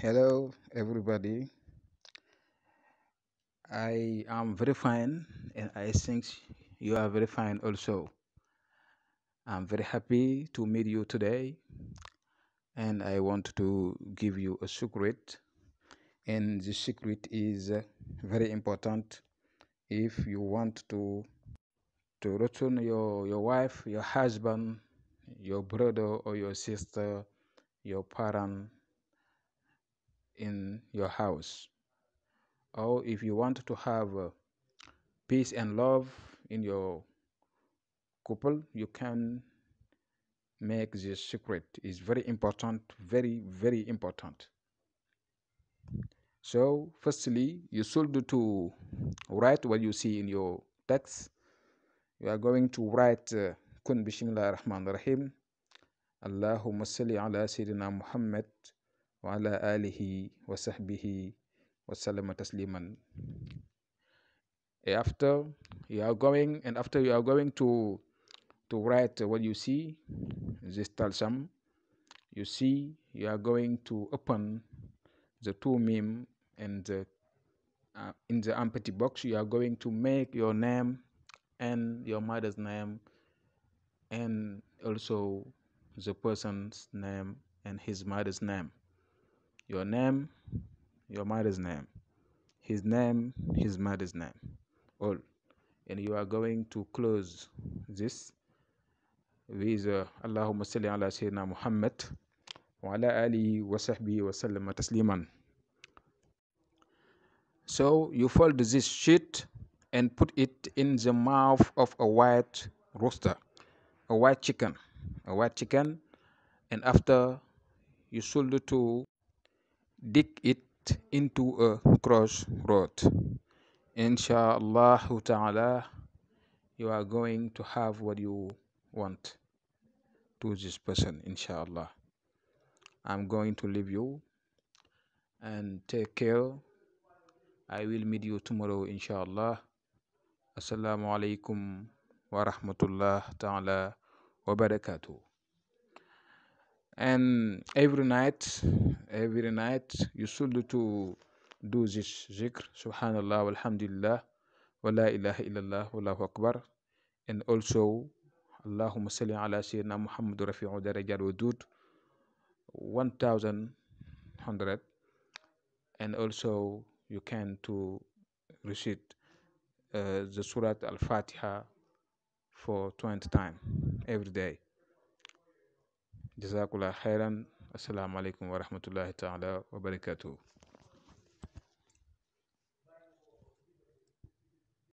Hello, everybody. I am very fine, and I think you are very fine also. I'm very happy to meet you today, and I want to give you a secret. And the secret is very important if you want to return your wife, your husband, your brother or your sister, your parent in your house, or if you want to have peace and love in your couple, you can make this secret. Is very important, very important. So firstly, you should to write what you see in your text. You are going to write kun bismillah rahman rahim Allahumma salli ala sayyidina Muhammad wa ala alihi wa sahbihi wa sallama tasliman. After you are going to write what you see, this talsam, you see, you are going to open the two meme, and in the empty box you are going to make your name and your mother's name, and also the person's name and his mother's name. Your name, your mother's name, his name, his mother's name, all. And you are going to close this with Allahumma salli ala sayyidina Muhammad wa ala alihi wa sahbihi wa sallama tasliman. So you fold this sheet and put it in the mouth of a white rooster, a white chicken, and after you should to dig it into a crossroad. Inshallah ta'ala, you are going to have what you want to this person, inshallah. I'm going to leave you and take care. I will meet you tomorrow, inshallah. Assalamu alaikum wa rahmatullah ta'ala wa barakatuh. And every night you should to do this zikr, subhanallah walhamdulillah wa la ilaha illallah wallahu akbar, and also Allahumma salli ala sayyidina Muhammad rafi'u darajat wudud 1100, and also you can to recite the Surat Al-Fatiha for 20 times every day. Jazakallah khairan. Assalamu alaikum wa rahmatullahi ta'ala wa barakatuh.